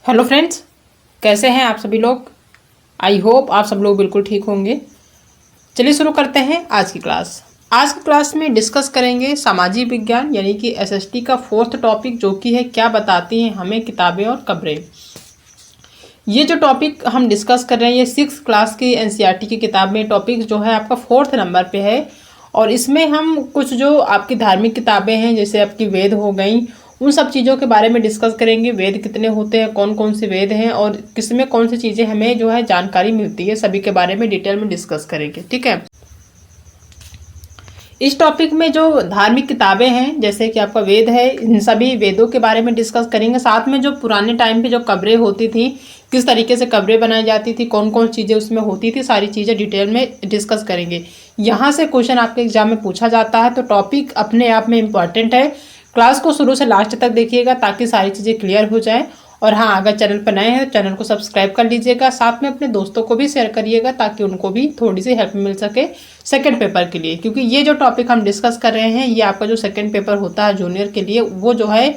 Hello friends, कैसे हैं आप सभी लोग। आई होप आप सब लोग बिल्कुल ठीक होंगे। चलिए शुरू करते हैं आज की क्लास। आज की क्लास में डिस्कस करेंगे सामाजिक विज्ञान यानी कि एसएसटी का फोर्थ टॉपिक, जो कि है क्या बताती हैं हमें किताबें और खबरें। ये जो टॉपिक हम डिस्कस कर रहे हैं ये 6th क्लास की एनसीईआरटी की किताब में टॉपिक जो है आपका 4th नंबर पे है। और इसमें हम कुछ जो आपकी धार्मिक किताबें हैं जैसे आपकी वेद हो गई, उन सब चीज़ों के बारे में डिस्कस करेंगे। वेद कितने होते हैं, कौन कौन से वेद हैं और किसमें कौन सी चीज़ें हमें जो है जानकारी मिलती है, सभी के बारे में डिटेल में डिस्कस करेंगे। ठीक है। इस टॉपिक में जो धार्मिक किताबें हैं जैसे कि आपका वेद है, इन सभी वेदों के बारे में डिस्कस करेंगे। साथ में जो पुराने टाइम पे जो कब्रें होती थी, किस तरीके से कब्रें बनाई जाती थी, कौन कौन चीज़ें उसमें होती थी, सारी चीज़ें डिटेल में डिस्कस करेंगे। यहाँ से क्वेश्चन आपके एग्जाम में पूछा जाता है, तो टॉपिक अपने आप में इम्पॉर्टेंट है। क्लास को शुरू से लास्ट तक देखिएगा ताकि सारी चीज़ें क्लियर हो जाए। और हाँ, अगर चैनल पर नए हैं तो चैनल को सब्सक्राइब कर लीजिएगा, साथ में अपने दोस्तों को भी शेयर करिएगा ताकि उनको भी थोड़ी सी हेल्प मिल सके सेकंड पेपर के लिए। क्योंकि ये जो टॉपिक हम डिस्कस कर रहे हैं ये आपका जो सेकंड पेपर होता है जूनियर के लिए, वो जो है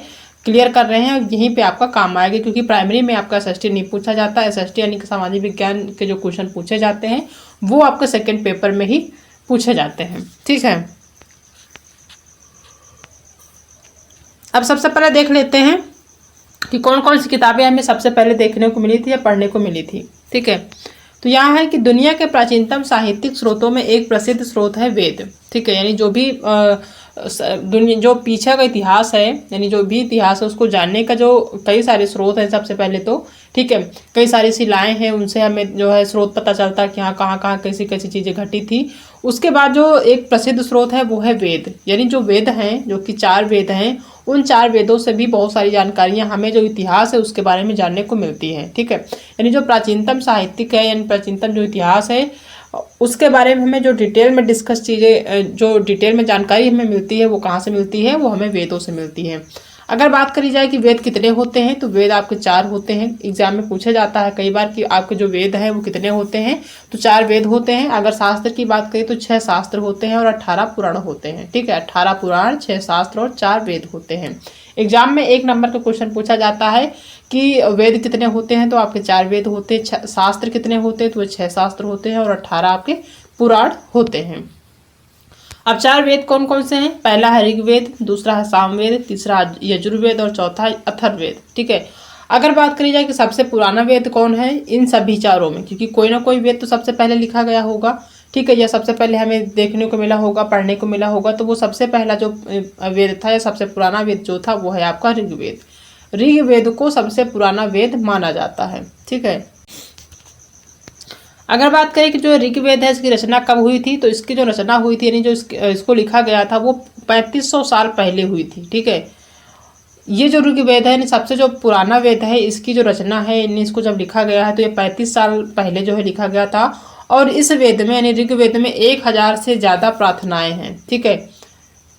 क्लियर कर रहे हैं, यहीं पे आपका काम आएगा। क्योंकि प्राइमरी में आपका एसएसटी नहीं पूछा जाता। एसएसटी यानी कि सामाजिक विज्ञान के जो क्वेश्चन पूछे जाते हैं वो आपके सेकेंड पेपर में ही पूछे जाते हैं। ठीक है। अब सबसे पहले देख लेते हैं कि कौन कौन सी किताबें हमें सबसे पहले देखने को मिली थी या पढ़ने को मिली थी। ठीक है। तो यहाँ है कि दुनिया के प्राचीनतम साहित्यिक स्रोतों में एक प्रसिद्ध स्रोत है वेद। ठीक है। यानी जो भी दुनिया जो पीछे का इतिहास है, यानी जो भी इतिहास है उसको जानने का जो कई सारे स्रोत हैं सबसे पहले तो। ठीक है। कई सारी शिलाएं हैं, उनसे हमें जो है स्रोत पता चलता है कि हाँ कहाँ कहाँ कैसी कैसी चीज़ें घटी थी। उसके बाद जो एक प्रसिद्ध स्रोत है वो है वेद। यानी जो वेद हैं, जो कि 4 वेद हैं, उन 4 वेदों से भी बहुत सारी जानकारियां हमें जो इतिहास है उसके बारे में जानने को मिलती हैं। ठीक है। यानी जो प्राचीनतम साहित्यिक है यानी प्राचीनतम जो इतिहास है उसके बारे में हमें जो डिटेल में डिस्कस चीज़ें, जो डिटेल में जानकारी हमें मिलती है वो कहाँ से मिलती है, वो हमें वेदों से मिलती है। अगर बात करी जाए कि वेद कितने होते हैं तो वेद आपके 4 होते हैं। एग्जाम में पूछा जाता है कई बार कि आपके जो वेद हैं वो कितने होते हैं, तो 4 वेद होते हैं। अगर शास्त्र की बात करें तो 6 शास्त्र होते हैं और 18 पुराण होते हैं। ठीक है। 18 पुराण, 6 शास्त्र और 4 वेद होते हैं। एग्जाम में 1 नंबर का क्वेश्चन पूछा जाता है कि वेद कितने होते हैं, तो आपके 4 वेद होते हैं। शास्त्र कितने होते हैं तो 6 शास्त्र होते हैं और 18 आपके पुराण होते हैं। अब 4 वेद कौन कौन से हैं? पहला है ऋग्वेद, दूसरा है सामवेद, तीसरा यजुर्वेद और चौथा है अथर्ववेद। ठीक है। अगर बात करी जाए कि सबसे पुराना वेद कौन है इन सभी 4 में, क्योंकि कोई ना कोई वेद तो सबसे पहले लिखा गया होगा। ठीक है। या सबसे पहले हमें देखने को मिला होगा, पढ़ने को मिला होगा, तो वो सबसे पहला जो वेद था या सबसे पुराना वेद जो था वो है आपका ऋग्वेद। ऋग्वेद को सबसे पुराना वेद माना जाता है। ठीक है। अगर बात करें कि जो ऋग्वेद है इसकी रचना कब हुई थी, तो इसकी जो रचना हुई थी यानी जो इसको लिखा गया था वो 3500 साल पहले हुई थी। ठीक है। ये जो ऋग्वेद है सबसे जो पुराना वेद है, इसकी जो रचना है इसको जब लिखा गया है तो ये 35 साल पहले जो है लिखा गया था। और इस वेद में यानी ऋग्वेद में 1000 से ज़्यादा प्रार्थनाएं हैं। ठीक है।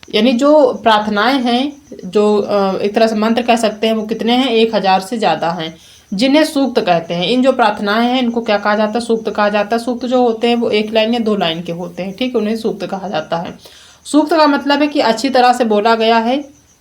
यानी जो प्रार्थनाएं हैं, जो एक तरह से मंत्र कह सकते हैं, वो कितने हैं? 1000 से ज़्यादा हैं, जिन्हें सूक्त कहते हैं। इन जो प्रार्थनाएं हैं इनको क्या कहा जाता है? सूक्त कहा जाता है। सूक्त जो होते हैं वो 1 लाइन या 2 लाइन के होते हैं। ठीक है। उन्हें सूक्त कहा जाता है। सूक्त का मतलब है कि अच्छी तरह से बोला गया है,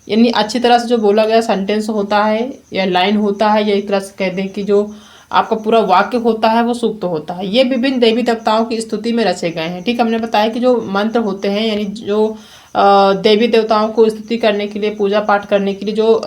यानी अच्छी तरह से जो बोला गया सेंटेंस होता है या लाइन होता है, या एक तरह से कह दें कि जो आपका पूरा वाक्य होता है वो सूक्त होता है। ये विभिन्न देवी देवताओं की स्तुति में रचे गए हैं। ठीक। हमने बताया कि जो मंत्र होते हैं यानी जो देवी देवताओं को स्तुति करने के लिए, पूजा पाठ करने के लिए जो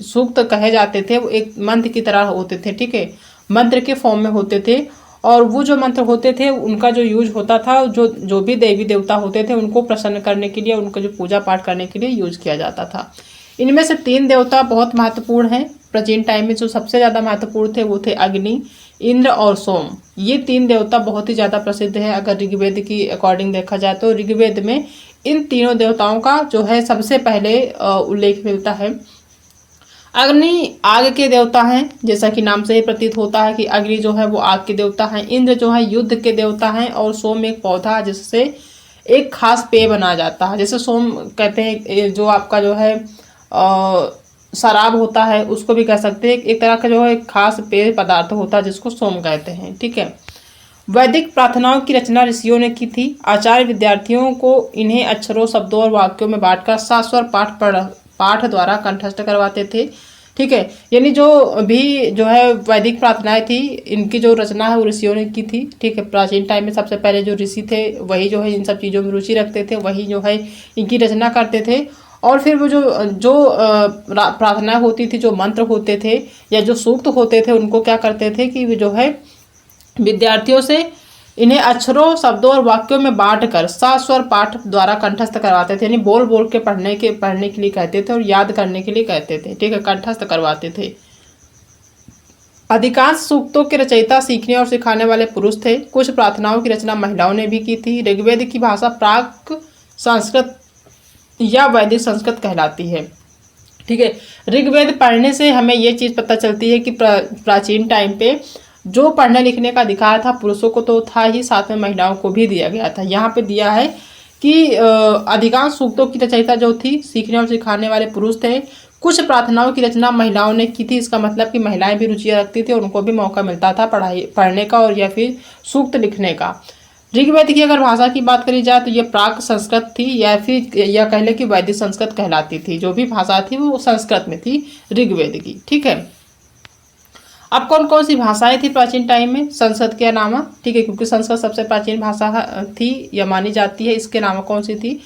सूक्त कहे जाते थे वो एक मंत्र की तरह होते थे। ठीक है। मंत्र के फॉर्म में होते थे। और वो जो मंत्र होते थे उनका जो यूज होता था, जो भी देवी देवता होते थे उनको प्रसन्न करने के लिए, उनका जो पूजा पाठ करने के लिए यूज किया जाता था। इनमें से 3 देवता बहुत महत्वपूर्ण हैं। प्राचीन टाइम में जो सबसे ज़्यादा महत्वपूर्ण थे वो थे अग्नि, इंद्र और सोम। ये 3 देवता बहुत ही ज़्यादा प्रसिद्ध है। अगर ऋग्वेद की अकॉर्डिंग देखा जाए तो ऋग्वेद में इन तीनों देवताओं का जो है सबसे पहले उल्लेख मिलता है। अग्नि आग के देवता हैं, जैसा कि नाम से ही प्रतीत होता है कि अग्नि जो है वो आग के देवता हैं। इंद्र जो है युद्ध के देवता हैं और सोम एक पौधा जिससे एक खास पेय बनाया जाता है। जैसे सोम कहते हैं जो आपका जो है शराब होता है उसको भी कह सकते हैं। एक तरह का जो है एक खास पेय पदार्थ होता है जिसको सोम कहते हैं। ठीक है। वैदिक प्रार्थनाओं की रचना ऋषियों ने की थी। आचार्य विद्यार्थियों को इन्हें अक्षरों, शब्दों और वाक्यों में बांटकर शाश्वत पाठ द्वारा कंठस्थ करवाते थे। ठीक है। यानी जो भी जो है वैदिक प्रार्थनाएं थी, इनकी जो रचना है वो ऋषियों ने की थी। ठीक है, प्राचीन टाइम में सबसे पहले जो ऋषि थे वही जो है इन सब चीज़ों में रुचि रखते थे, वही जो है इनकी रचना करते थे। और फिर वो जो जो प्रार्थना होती थी, जो मंत्र होते थे या जो सूक्त होते थे, उनको क्या करते थे कि जो है विद्यार्थियों से इन्हें अक्षरों, शब्दों और वाक्यों में बांटकर सस्वर पाठ द्वारा कंठस्थ करवाते थे। यानी बोल बोल के पढ़ने के लिए कहते थे और याद करने के लिए कहते थे। ठीक है, कंठस्थ करवाते थे। अधिकांश सूक्तों के रचयिता सीखने और सिखाने वाले पुरुष थे। कुछ प्रार्थनाओं की रचना महिलाओं ने भी की थी। ऋग्वेद की भाषा प्राक संस्कृत या वैदिक संस्कृत कहलाती है। ठीक है, ऋग्वेद पढ़ने से हमें ये चीज़ पता चलती है कि प्राचीन टाइम पे जो पढ़ने लिखने का अधिकार था पुरुषों को तो था ही, साथ में महिलाओं को भी दिया गया था। यहाँ पे दिया है कि अधिकांश सूक्तों की रचयिता जो थी सीखने और सिखाने वाले पुरुष थे। कुछ प्रार्थनाओं की रचना महिलाओं ने की थी। इसका मतलब कि महिलाएं भी रुचि रखती थी और उनको भी मौका मिलता था पढ़ने का और या फिर सूक्त लिखने का। ऋग्वेद की अगर भाषा की बात करी जाए तो ये प्राक संस्कृत थी या फिर यह कह लें कि वैदिक संस्कृत कहलाती थी। जो भी भाषा थी वो संस्कृत में थी ऋग्वेद की। ठीक है, अब कौन कौन सी भाषाएं थी प्राचीन टाइम में संस्कृत के अलावा? ठीक है, क्योंकि संस्कृत सबसे प्राचीन भाषा थी या मानी जाती है। इसके अलावा कौन सी थी?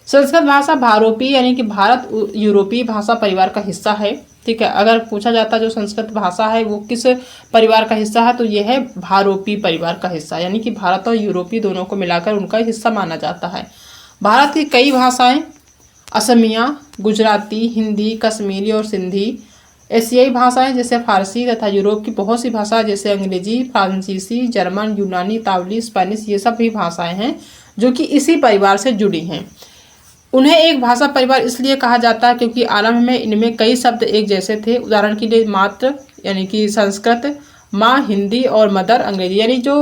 संस्कृत भाषा भारोपी यानी कि भारत यूरोपीय भाषा परिवार का हिस्सा है। ठीक है, अगर पूछा जाता जो संस्कृत भाषा है वो किस परिवार का हिस्सा है तो यह है भारोपी परिवार का हिस्सा, यानी कि भारत और यूरोपीय दोनों को मिलाकर उनका हिस्सा माना जाता है। भारत की कई भाषाएं असमिया, गुजराती, हिंदी, कश्मीरी और सिंधी। एशियाई भाषाएं जैसे फारसी तथा यूरोप की बहुत सी भाषा जैसे अंग्रेजी, फ्रांसीसी, जर्मन, यूनानी, इतालवी, स्पेनिश, ये सब भी भाषाएं हैं जो कि इसी परिवार से जुड़ी हैं। उन्हें एक भाषा परिवार इसलिए कहा जाता है क्योंकि आरंभ में इनमें कई शब्द एक जैसे थे। उदाहरण के लिए मातृ यानी कि संस्कृत, माँ हिंदी और मदर अंग्रेजी। यानी जो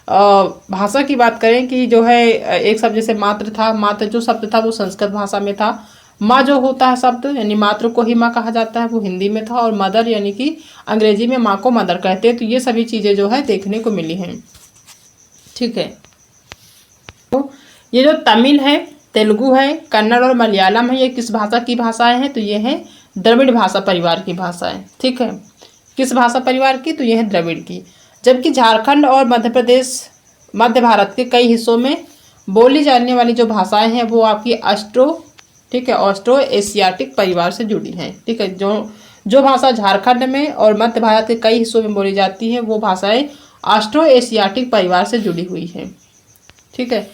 भाषा की बात करें कि जो है एक शब्द जैसे मातृ था, मातृ जो शब्द था वो संस्कृत भाषा में था। माँ जो होता है शब्द यानी मातृ को ही माँ कहा जाता है वो हिंदी में था, और मदर यानी कि अंग्रेजी में माँ को मदर कहते हैं। तो ये सभी चीज़ें जो है देखने को मिली हैं। ठीक है, तो ये जो तमिल है, तेलुगु है, कन्नड़ और मलयालम है, ये किस भाषा की भाषाएं हैं? तो ये है द्रविड़ भाषा परिवार की भाषाएं। ठीक है, किस भाषा परिवार की? तो ये है द्रविड़ की। जबकि झारखंड और मध्य प्रदेश, मध्य भारत के कई हिस्सों में बोली जाने वाली जो भाषाएं हैं वो आपकी ऑस्ट्रो एशियाटिक परिवार से जुड़ी हैं। ठीक है, जो भाषा झारखंड में और मध्य भारत के कई हिस्सों में बोली जाती है वो भाषाएं ऑस्ट्रो एशियाटिक परिवार से जुड़ी हुई हैं। ठीक है,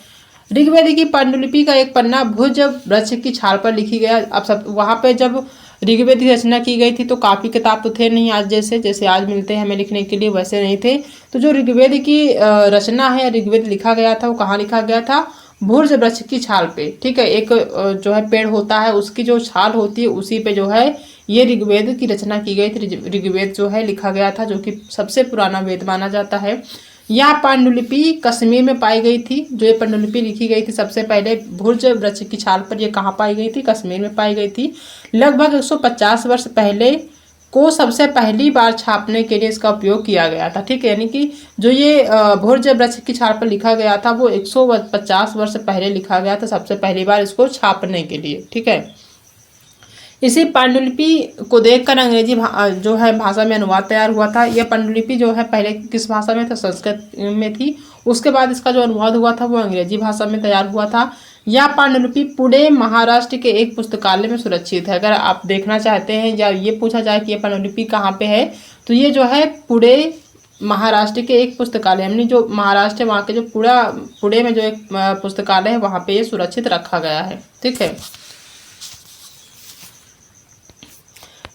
ऋग्वेद की पांडुलिपि का एक पन्ना भुज वृक्ष की छाल पर लिखी गया। अब सब वहाँ पे जब ऋग्वेद की रचना की गई थी तो काफ़ी किताब तो थे नहीं आज जैसे आज मिलते हैं हमें लिखने के लिए, वैसे नहीं थे। तो जो ऋग्वेद की रचना है, ऋग्वेद लिखा गया था वो कहाँ लिखा गया था? भुज वृक्ष की छाल पे। ठीक है, एक जो है पेड़ होता है उसकी जो छाल होती है उसी पे जो है ये ऋग्वेद की रचना की गई थी। ऋग्वेद जो है लिखा गया था, जो कि सबसे पुराना वेद माना जाता है। यह पांडुलिपि कश्मीर में पाई गई थी। जो ये पांडुलिपि लिखी गई थी सबसे पहले भुज वृक्ष की छाल पर, ये कहाँ पाई गई थी? कश्मीर में पाई गई थी। लगभग 150 वर्ष पहले को सबसे पहली बार छापने के लिए इसका उपयोग किया गया था। ठीक है, यानी कि जो ये भुज वृक्ष की छाल पर लिखा गया था वो 150 वर्ष पहले लिखा गया था सबसे पहली बार इसको छापने के लिए। ठीक है, इसी पांडुलिपि को देखकर अंग्रेजी जो है भाषा में अनुवाद तैयार हुआ था। यह पांडुलिपि जो है पहले किस भाषा में था? संस्कृत में थी। उसके बाद इसका जो अनुवाद हुआ था वो अंग्रेजी भाषा में तैयार हुआ था। यह पांडुलिपि पुणे महाराष्ट्र के एक पुस्तकालय में सुरक्षित है। अगर आप देखना चाहते हैं या ये पूछा जाए कि यह पांडुलिपि कहाँ पे है तो ये जो है पुणे महाराष्ट्र के एक पुस्तकालय, यानी जो महाराष्ट्र वहाँ के जो पुणे में जो एक पुस्तकालय है वहाँ पे ये सुरक्षित रखा गया है। ठीक है,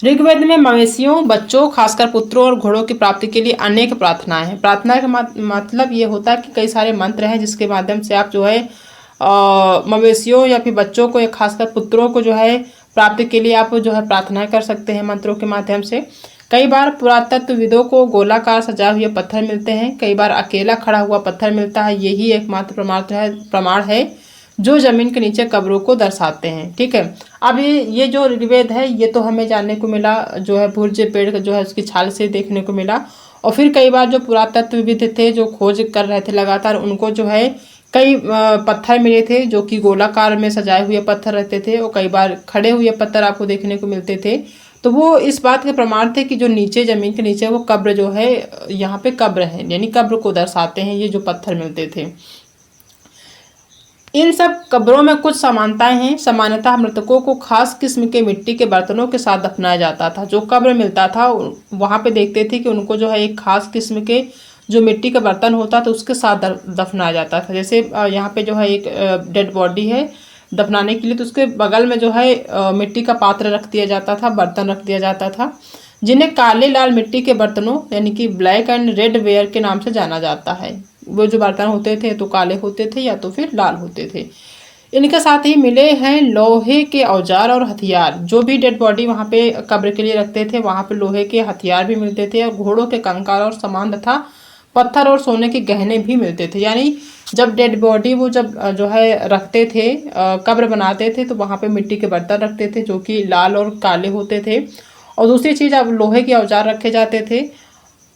ऋग्वेद में मवेशियों, बच्चों, खासकर पुत्रों और घोड़ों की प्राप्ति के लिए अनेक प्रार्थनाएं हैं। प्रार्थना का मतलब ये होता है कि कई सारे मंत्र हैं जिसके माध्यम से आप जो है मवेशियों या फिर बच्चों को या खासकर पुत्रों को जो है प्राप्ति के लिए आप जो है प्रार्थनाएं कर सकते हैं मंत्रों के माध्यम से। कई बार पुरातत्वविदों को गोलाकार सजाए हुए पत्थर मिलते हैं, कई बार अकेला खड़ा हुआ पत्थर मिलता है। यही एकमात्र प्रमाण है जो जमीन के नीचे कब्रों को दर्शाते हैं। ठीक है, अब ये जो ऋग्वेद है ये तो हमें जानने को मिला जो है भुज पेड़ जो है उसकी छाल से देखने को मिला। और फिर कई बार जो पुरातत्वविद थे जो खोज कर रहे थे लगातार, उनको जो है कई पत्थर मिले थे जो कि गोलाकार में सजाए हुए पत्थर रहते थे, और कई बार खड़े हुए पत्थर आपको देखने को मिलते थे। तो वो इस बात के प्रमाण थे कि जो नीचे ज़मीन के नीचे वो कब्र जो है, यहाँ पे कब्र है, यानी कब्र को दर्शाते हैं ये जो पत्थर मिलते थे। इन सब कब्रों में कुछ समानताएं हैं। सामान्यतः मृतकों को खास किस्म के मिट्टी के बर्तनों के साथ दफनाया जाता था। जो कब्र मिलता था वहाँ पे देखते थे कि उनको जो है एक खास किस्म के जो मिट्टी का बर्तन होता था उसके साथ दफनाया जाता था। जैसे यहाँ पे जो है एक डेड बॉडी है दफनाने के लिए, तो उसके बगल में जो है मिट्टी का पात्र रख दिया जाता था, बर्तन रख दिया जाता था, जिन्हें काले लाल मिट्टी के बर्तनों यानी कि ब्लैक एंड रेड वेयर के नाम से जाना जाता है। वो जो बर्तन होते थे तो काले होते थे या तो फिर लाल होते थे। इनके साथ ही मिले हैं लोहे के औजार और हथियार। जो भी डेड बॉडी वहाँ पे कब्र के लिए रखते थे वहाँ पे लोहे के हथियार भी मिलते थे, और घोड़ों के कंकाल और सामान तथा पत्थर और सोने के गहने भी मिलते थे। यानी जब डेड बॉडी वो जब जो है रखते थे, कब्र बनाते थे, तो वहाँ पे मिट्टी के बर्तन रखते थे जो कि लाल और काले होते थे। और दूसरी चीज़, अब लोहे के औजार रखे जाते थे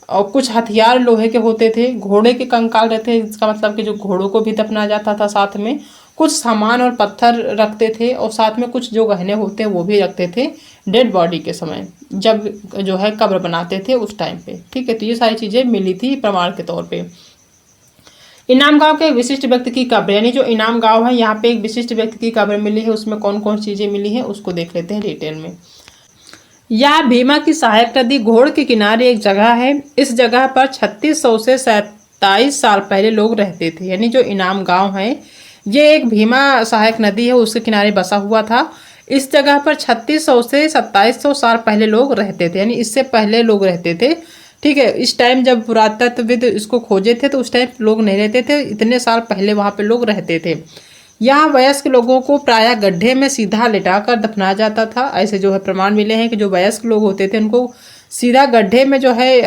और कुछ हथियार लोहे के होते थे, घोड़े के कंकाल रहते हैं, इसका मतलब कि जो घोड़ों को भी दफनाया जाता था, साथ में कुछ सामान और पत्थर रखते थे, और साथ में कुछ जो गहने होते हैं वो भी रखते थे डेड बॉडी के समय जब जो है कब्र बनाते थे उस टाइम पे। ठीक है, तो ये सारी चीज़ें मिली थी प्रमाण के तौर पे। इनाम गांव के एक विशिष्ट व्यक्ति की कब्र, यानी जो इनाम गांव है यहाँ पे एक विशिष्ट व्यक्ति की कब्र मिली है, उसमें कौन कौन चीज़ें मिली हैं उसको देख लेते हैं डिटेल में। यह भीमा की सहायक नदी घोड़ के किनारे एक जगह है। इस जगह पर 3600 से 27 साल पहले लोग रहते थे। यानी जो इनाम गांव है ये एक भीमा सहायक नदी है, उसके किनारे बसा हुआ था। इस जगह पर 3600 से 2700 साल पहले लोग रहते थे, यानी इससे पहले लोग रहते थे। ठीक है, इस टाइम जब पुरातत्वविद इसको खोजे थे तो उस टाइम लोग नहीं रहते थे, इतने साल पहले वहाँ पे लोग रहते थे। यहाँ वयस्क लोगों को प्रायः गड्ढे में सीधा लिटाकर दफनाया जाता था। ऐसे जो है प्रमाण मिले हैं कि जो वयस्क लोग होते थे उनको सीधा गड्ढे में जो है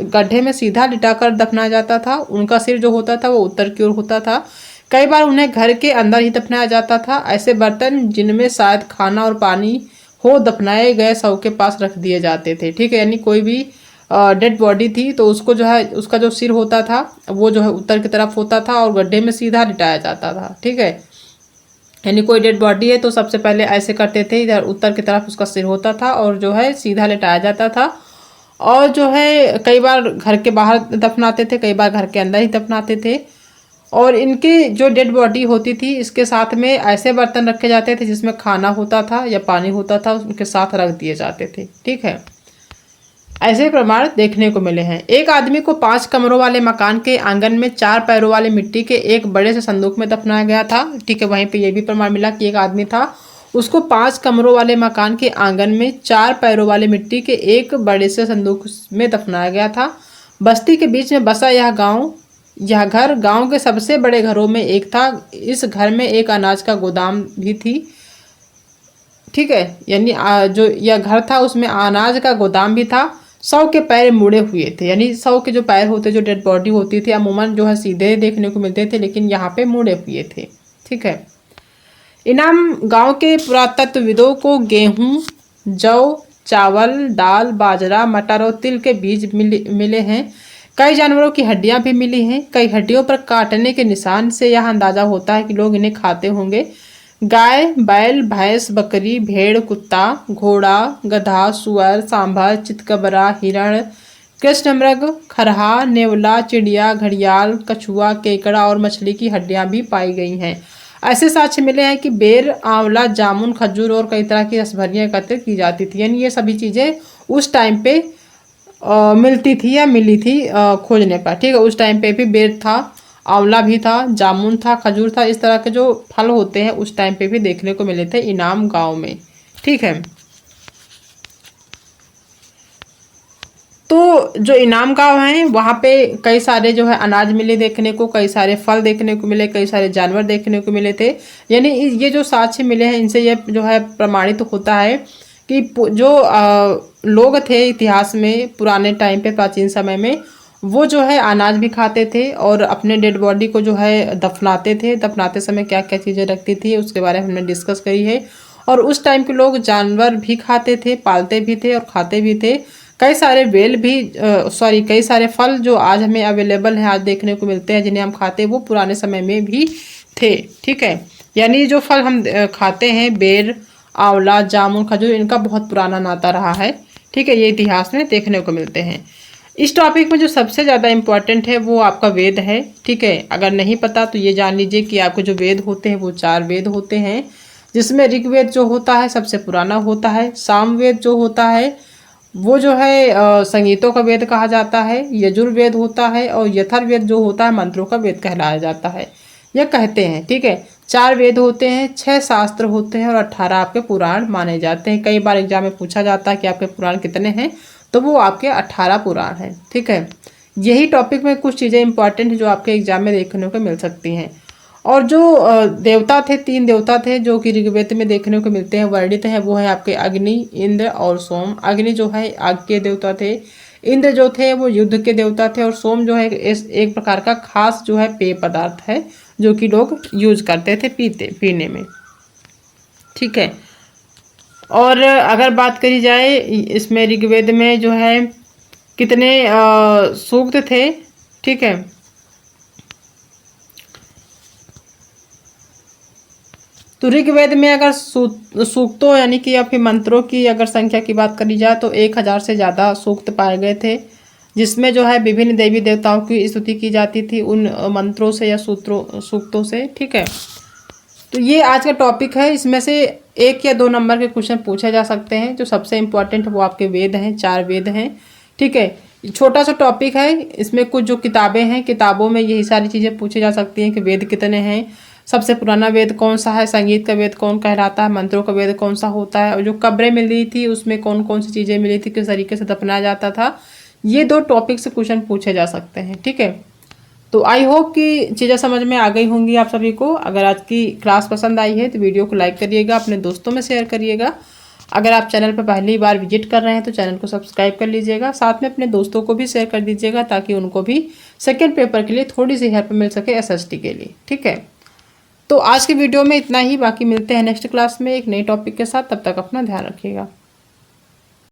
गड्ढे में सीधा लिटाकर दफनाया जाता था। उनका सिर जो होता था वो उत्तर की ओर होता था। कई बार उन्हें घर के अंदर ही दफनाया जाता था। ऐसे बर्तन जिनमें शायद खाना और पानी हो दफनाए गए शव के पास रख दिए जाते थे। ठीक है, यानी कोई भी डेड बॉडी थी तो उसको जो है उसका जो सिर होता था वो जो है उत्तर की तरफ होता था और गड्ढे में सीधा लिटाया जाता था। ठीक है, यानी कोई डेड बॉडी है तो सबसे पहले ऐसे करते थे, इधर उत्तर की तरफ उसका सिर होता था और जो है सीधा लिटाया जाता था। और जो है कई बार घर के बाहर दफनाते थे, कई बार घर के अंदर ही दफनाते थे। और इनकी जो डेड बॉडी होती थी इसके साथ में ऐसे बर्तन रखे जाते थे जिसमें खाना होता था या पानी होता था, उनके साथ रख दिए जाते थे। ठीक है, ऐसे प्रमाण देखने को मिले हैं। एक आदमी को 5 कमरों वाले मकान के आंगन में 4 पैरों वाले मिट्टी के एक बड़े से संदूक में दफनाया गया था। ठीक है, वहीं पे ये भी प्रमाण मिला कि एक आदमी था, उसको 5 कमरों वाले मकान के आंगन में 4 पैरों वाले मिट्टी के एक बड़े से संदूक में दफनाया गया था। बस्ती के बीच में बसा यह घर गांव के सबसे बड़े घरों में एक था। इस घर में एक अनाज का गोदाम भी थी। ठीक है, यानी जो यह घर था उसमें अनाज का गोदाम भी था। शव के पैर मुड़े हुए थे, यानी शव के जो पैर होते, जो डेड बॉडी होती थी अमूमन जो है सीधे देखने को मिलते थे, लेकिन यहाँ पे मुड़े हुए थे। ठीक है, इनाम गांव के पुरातत्वविदों को गेहूं, जौ, चावल, दाल, बाजरा, मटर और तिल के बीज मिले हैं। कई जानवरों की हड्डियां भी मिली हैं। कई हड्डियों पर काटने के निशान से यह अंदाजा होता है कि लोग इन्हें खाते होंगे। गाय, बैल, भैंस, बकरी, भेड़, कुत्ता, घोड़ा, गधा, सुअर, सांभर, चितकबरा, हिरण, कृष्णमृग, खरहा, नेवला, चिड़िया, घड़ियाल, कछुआ, केकड़ा और मछली की हड्डियां भी पाई गई हैं। ऐसे साक्ष्य मिले हैं कि बेर, आंवला, जामुन, खजूर और कई तरह की रसभरियाँ एकत्र की जाती थी। यानी ये सभी चीज़ें उस टाइम पे मिलती थी या मिली थी खोजने पर। ठीक है, उस टाइम पे भी बेर था, आंवला भी था, जामुन था, खजूर था, इस तरह के जो फल होते हैं उस टाइम पे भी देखने को मिले थे इनाम गांव में। ठीक है, तो जो इनाम गांव है वहाँ पे कई सारे जो है अनाज मिले देखने को, कई सारे फल देखने को मिले, कई सारे जानवर देखने को मिले थे। यानी ये जो साक्ष्य मिले हैं इनसे ये जो है प्रमाणित होता है कि जो लोग थे इतिहास में पुराने टाइम पे, प्राचीन समय में, वो जो है अनाज भी खाते थे और अपने डेड बॉडी को जो है दफनाते थे। दफनाते समय क्या क्या चीज़ें रखती थी उसके बारे में हमने डिस्कस करी है। और उस टाइम के लोग जानवर भी खाते थे, पालते भी थे और खाते भी थे। कई सारे कई सारे फल जो आज हमें अवेलेबल हैं, आज देखने को मिलते हैं, जिन्हें हम खाते हैं, वो पुराने समय में भी थे। ठीक है, यानी जो फल हम खाते हैं, बेर, आंवला, जामुन, खजूर, इनका बहुत पुराना नाता रहा है। ठीक है, ये इतिहास में देखने को मिलते हैं। इस टॉपिक में जो सबसे ज़्यादा इम्पोर्टेंट है वो आपका वेद है। ठीक है, अगर नहीं पता तो ये जान लीजिए कि आपके जो वेद होते हैं वो 4 वेद होते हैं, जिसमें ऋग्वेद जो होता है सबसे पुराना होता है। सामवेद जो होता है वो जो है संगीतों का वेद कहा जाता है। यजुर्वेद होता है और यथर्वेद जो होता है मंत्रों का वेद कहलाया जाता है, यह कहते हैं। ठीक है, 4 वेद होते हैं, 6 शास्त्र होते हैं और 18 आपके पुराण माने जाते हैं। कई बार एग्जाम में पूछा जाता है कि आपके पुराण कितने हैं, तो वो आपके 18 पुराण हैं। ठीक है, यही टॉपिक में कुछ चीज़ें इंपॉर्टेंट हैं जो आपके एग्जाम में देखने को मिल सकती हैं। और जो देवता थे, 3 देवता थे जो कि ऋग्वेद में देखने को मिलते हैं, वर्णित हैं, वो है आपके अग्नि, इंद्र और सोम। अग्नि जो है आग के देवता थे, इंद्र जो थे वो युद्ध के देवता थे, और सोम जो है एक प्रकार का खास जो है पेय पदार्थ है जो कि लोग यूज करते थे पीने में। ठीक है, और अगर बात करी जाए इसमें ऋग्वेद में जो है कितने सूक्त थे। ठीक है, तो ऋग्वेद में अगर सूक्तों यानी कि या फिर मंत्रों की अगर संख्या की बात करी जाए तो 1000 से ज़्यादा सूक्त पाए गए थे, जिसमें जो है विभिन्न देवी देवताओं की स्तुति की जाती थी उन मंत्रों से या सूक्तों से। ठीक है, तो ये आज का टॉपिक है। इसमें से 1 या 2 नंबर के क्वेश्चन पूछे जा सकते हैं। जो सबसे इम्पोर्टेंट वो आपके वेद हैं, 4 वेद हैं। ठीक है, छोटा सा टॉपिक है, इसमें कुछ जो किताबें हैं, किताबों में यही सारी चीज़ें पूछी जा सकती हैं कि वेद कितने हैं, सबसे पुराना वेद कौन सा है, संगीत का वेद कौन कहलाता है, मंत्रों का वेद कौन सा होता है, और जो कब्रें मिली थी उसमें कौन कौन सी चीज़ें मिली थी, किस तरीके से दफनाया जाता था। ये 2 टॉपिक से क्वेश्चन पूछे जा सकते हैं। ठीक है, तो आई होप कि चीज़ें समझ में आ गई होंगी आप सभी को। अगर आज की क्लास पसंद आई है तो वीडियो को लाइक करिएगा, अपने दोस्तों में शेयर करिएगा। अगर आप चैनल पर पहली बार विजिट कर रहे हैं तो चैनल को सब्सक्राइब कर लीजिएगा, साथ में अपने दोस्तों को भी शेयर कर दीजिएगा ताकि उनको भी सेकेंड पेपर के लिए थोड़ी सी हेल्प मिल सके SST के लिए। ठीक है, तो आज की वीडियो में इतना ही, बाकी मिलते हैं नेक्स्ट क्लास में एक नई टॉपिक के साथ। तब तक अपना ध्यान रखिएगा।